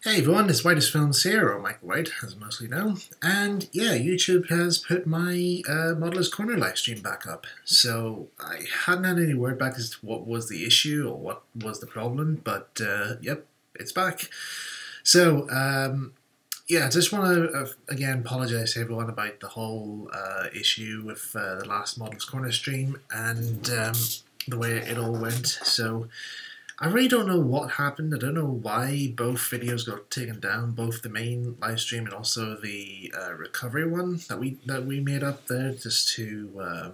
Hey everyone, it's Whitest Films here, or Michael White, as mostly know. And yeah, YouTube has put my Modeller's Corner live stream back up. So I hadn't had any word back as to what was the issue or what was the problem, but yep, it's back. So yeah, I just want to again apologize to everyone about the whole issue with the last Modeller's Corner stream and the way it all went. So I really don't know what happened. I don't know why both videos got taken down, both the main live stream and also the recovery one that we made up there just to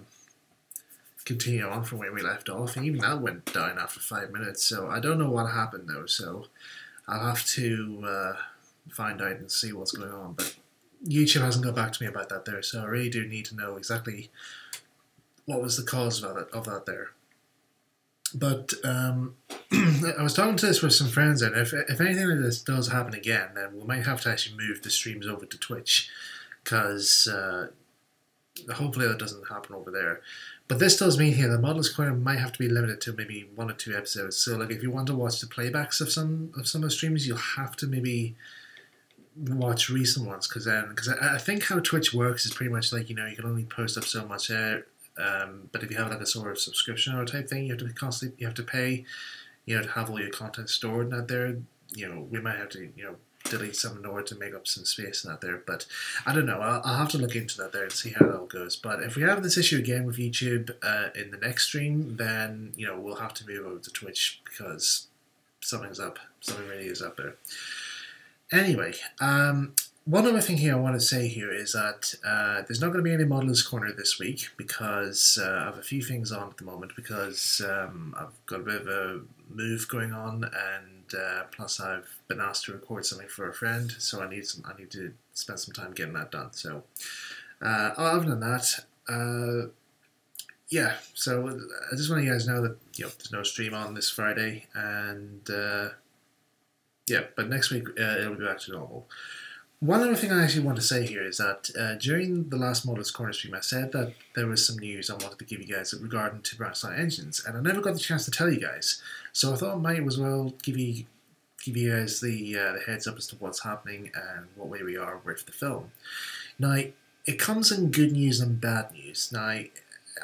continue on from where we left off. And even that went down after 5 minutes. So I don't know what happened though. So I'll have to find out and see what's going on. But YouTube hasn't got back to me about that there. So I really do need to know exactly what was the cause of that there. But I was talking to this with some friends, and if anything like this does happen again, then we might have to actually move the streams over to Twitch, because hopefully that doesn't happen over there. But this does mean here the Modeller's Corner might have to be limited to maybe 1 or 2 episodes. So like if you want to watch the playbacks of some of the streams, you'll have to maybe watch recent ones, because I think how Twitch works is pretty much like, you can only post up so much there. But if you have like a sort of subscription or type thing, you have to pay, to have all your content stored in that there. We might have to, delete some in order to make up some space in that there. But I don't know. I'll have to look into that there and see how that all goes. But if we have this issue again with YouTube in the next stream, then we'll have to move over to Twitch, because something's up. Something really is up there. Anyway, one other thing here I want to say here is that there's not going to be any Modeller's Corner this week, because I have a few things on at the moment, because I've got a bit of a move going on, and plus I've been asked to record something for a friend, so I need to spend some time getting that done. So other than that, yeah, so I just want you guys to know that there's no stream on this Friday, and yeah, but next week it'll be back to normal. One other thing I actually want to say here is that during the last Modeller's Corner stream, I said that there was some news I wanted to give you guys regarding to Branchline Engines, and I never got the chance to tell you guys. So I thought I might as well give you guys the heads up as to what's happening and what way we are with the film. Now, it comes in good news and bad news. Now,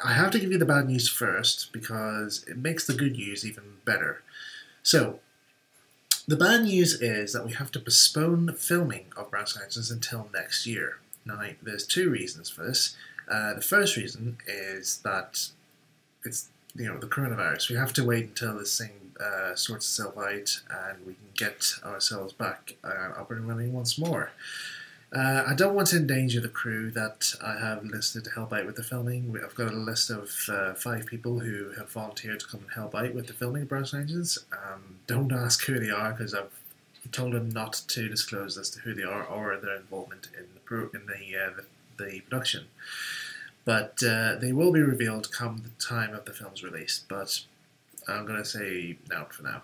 I have to give you the bad news first, because it makes the good news even better. So, the bad news is that we have to postpone filming of Branchline Engines until next year. Now, there's 2 reasons for this. The first reason is that it's the coronavirus. We have to wait until this thing sorts itself out and we can get ourselves back up and running once more. I don't want to endanger the crew that I have listed to help out with the filming. I've got a list of 5 people who have volunteered to come and help out with the filming of Branchline Engines. Don't ask who they are, because I've told them not to disclose as to who they are or their involvement in the production. But they will be revealed come the time of the film's release. But I'm going to say no for now.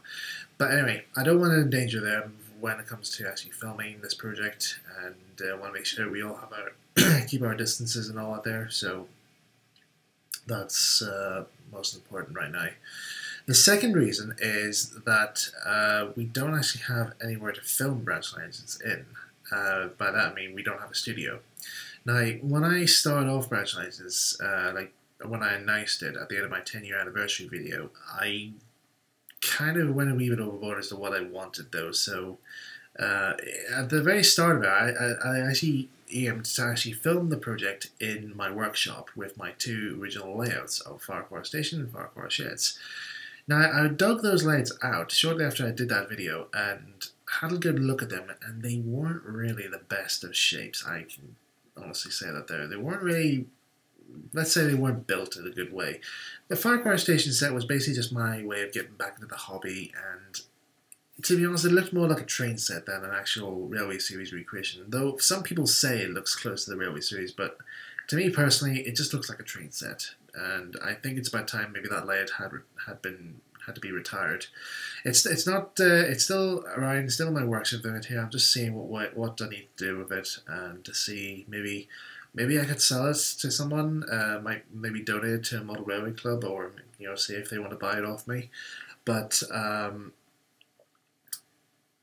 But anyway, I don't want to endanger them when it comes to actually filming this project, and want to make sure we all have our keep our distances and all out there. So that's most important right now. The second reason is that we don't actually have anywhere to film Branchline Engines in. By that I mean we don't have a studio. Now, when I started off Branchline Engines, like when I announced it at the end of my 10-year anniversary video, I kind of went a wee bit overboard as to what I wanted though. So at the very start of it, I actually aimed to actually film the project in my workshop with my 2 original layouts of Farquhar Station and Farquhar Sheds. Now, I dug those layouts out shortly after I did that video and had a good look at them, and they weren't really the best of shapes. I can honestly say that they weren't really, let's say they weren't built in a good way. The Farquhar Station set was basically just my way of getting back into the hobby, and to be honest, it looked more like a train set than an actual Railway Series recreation. Though some people say it looks close to the Railway Series, but to me personally, it just looks like a train set. And I think it's about time maybe that layout had to be retired. It's not it's still around, still in my workshop unit here. I'm just seeing what I need to do with it, and to see maybe I could sell it to someone. Might maybe donate it to a model railway club, or see if they want to buy it off me. But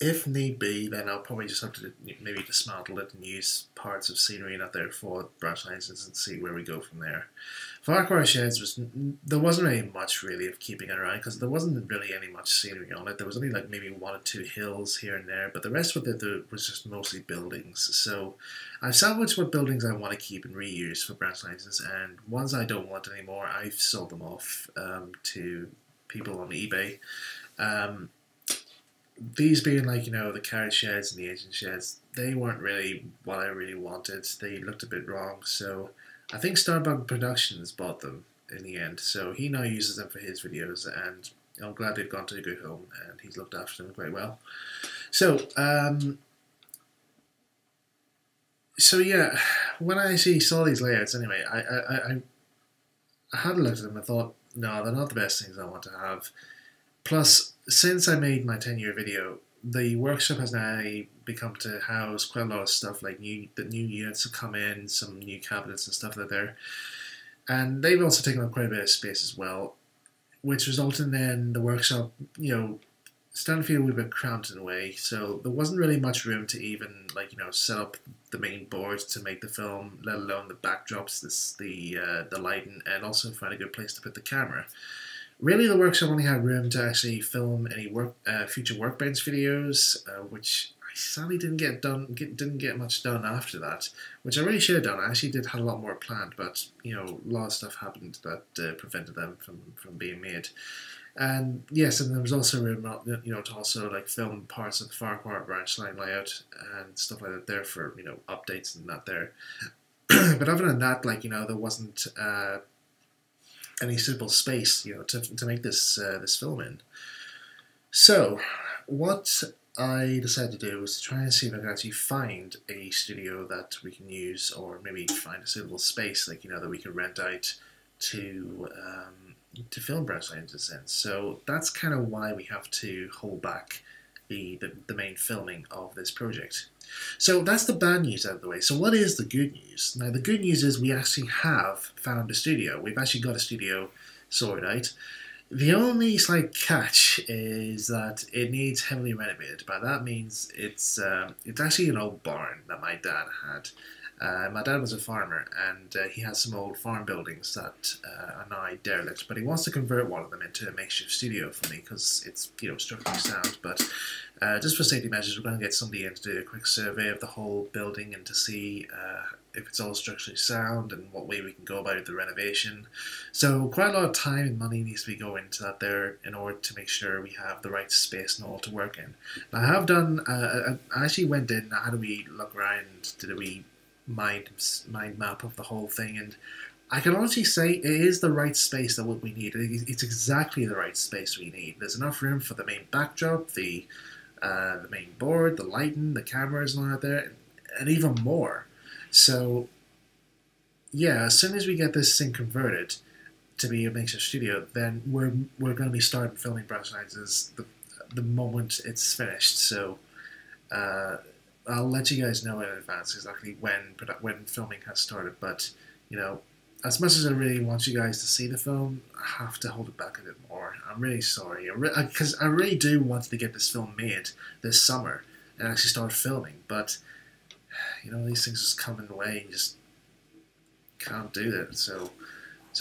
if need be, then I'll probably just have to maybe dismantle it and use parts of scenery not there for branch lines and see where we go from there. Farquhar Sheds there wasn't really much really of keeping it around because there wasn't really any much scenery on it. There was only like maybe 1 or 2 hills here and there, but the rest of it was just mostly buildings. So I've salvaged what buildings I want to keep and reuse for branch lines, and ones I don't want anymore, I've sold them off to people on eBay. These being like, the carriage sheds and the engine sheds, they weren't really what I really wanted. They looked a bit wrong, so I think Starbug Productions bought them in the end. So he now uses them for his videos, and I'm glad they've gone to a good home, and he's looked after them quite well. So, yeah, when I actually saw these layouts, anyway, I had a look at them and thought, no, they're not the best things I want to have. Plus, since I made my 10-year video, the workshop has now become to house quite a lot of stuff, like the new units have come in, some new cabinets and stuff like that there. And they've also taken up quite a bit of space as well, which resulted in the workshop, starting to feel a wee bit cramped in a way. So there wasn't really much room to even, set up the main board to make the film, let alone the backdrops, the lighting, and also find a good place to put the camera. Really, the workshop only had room to actually film any future workbench videos, which I sadly didn't get much done after that, which I really should have done. I actually did have a lot more planned, but a lot of stuff happened that prevented them from being made. And yes, and there was also room, to also film parts of the Farquhar branch line layout and stuff like that there for updates and that there. But other than that, there wasn't any suitable space, to make this film in. So, what I decided to do was to try and see if I could actually find a studio that we can use, or maybe find a suitable space, that we could rent out to film branch lines in a sense. So that's kind of why we have to hold back the main filming of this project. So that's the bad news out of the way. So what is the good news? Now the good news is we actually have found a studio. We've actually got a studio sorted out. The only slight catch is that it needs heavily renovated. By that means it's actually an old barn that my dad had. My dad was a farmer, and he has some old farm buildings that are now derelict, but he wants to convert one of them into a makeshift studio for me because it's structurally sound. But just for safety measures, we're going to get somebody in to do a quick survey of the whole building and to see if it's all structurally sound and what way we can go about the renovation. So quite a lot of time and money needs to be going into that there in order to make sure we have the right space and all to work in. Now, I have done, I actually went in, I had a wee look around, did a wee mind map of the whole thing, and I can honestly say it is the right space that what we need. It's exactly the right space we need. There's enough room for the main backdrop, the main board, the lighting, the cameras and all that there, and even more. So yeah, as soon as we get this thing converted to be a makeshift studio, then we're going to be starting filming branch lines the moment it's finished. So I'll let you guys know in advance exactly when filming has started. But as much as I really want you guys to see the film, I have to hold it back a bit more. I'm really sorry, because I really do want to get this film made this summer and actually start filming. But these things just come in the way, and you just can't do that. So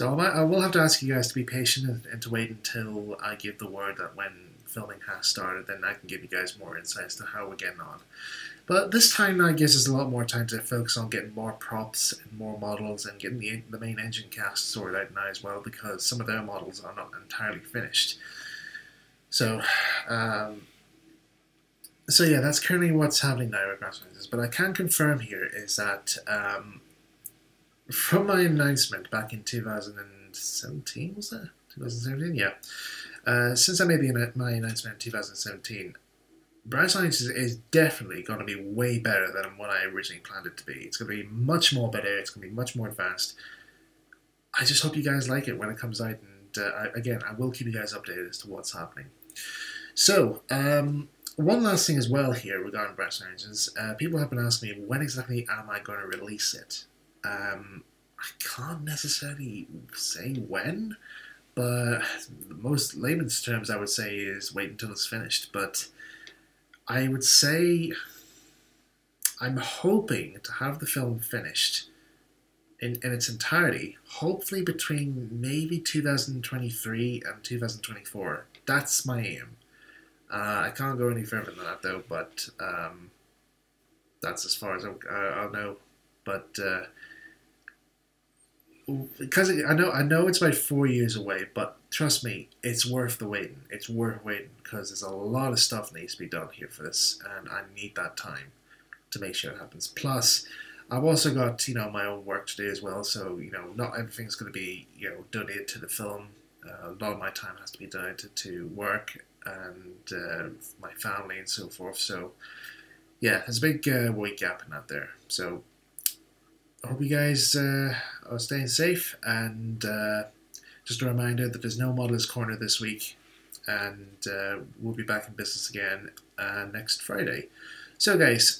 I will have to ask you guys to be patient and to wait until I give the word that when filming has started, then I can give you guys more insights to how we're getting on. But this time now gives us a lot more time to focus on getting more props and more models and getting the main engine cast sorted out now as well, because some of their models are not entirely finished. So, yeah, that's currently what's happening now with Branch Lines. But I can confirm here is that from my announcement back in 2017, was that 2017? Yeah. Since I made my announcement in 2017. Branch Lines is definitely going to be way better than what I originally planned it to be. It's going to be much more better. It's going to be much more advanced. I just hope you guys like it when it comes out. And again, I will keep you guys updated as to what's happening. So, one last thing as well here regarding Branch Lines is people have been asking me, when exactly am I going to release it? I can't necessarily say when, but the most layman's terms I would say is wait until it's finished. But I would say I'm hoping to have the film finished in its entirety, hopefully between maybe 2023 and 2024. That's my aim. I can't go any further than that though, but that's as far as I'll know. But because I know it's about 4 years away, but trust me, it's worth the waiting. It's worth waiting because there's a lot of stuff needs to be done here for this, and I need that time to make sure it happens. Plus, I've also got my own work to do as well, so not everything's going to be donated to the film. A lot of my time has to be donated to work and my family and so forth. So yeah, there's a big weight gap in that there. So I hope you guys are staying safe, and just a reminder that there's no Modelers Corner this week, and we'll be back in business again next Friday. So guys,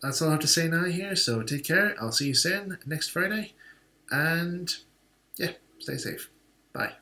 that's all I have to say now here, so take care. I'll see you soon next Friday, and yeah, stay safe. Bye.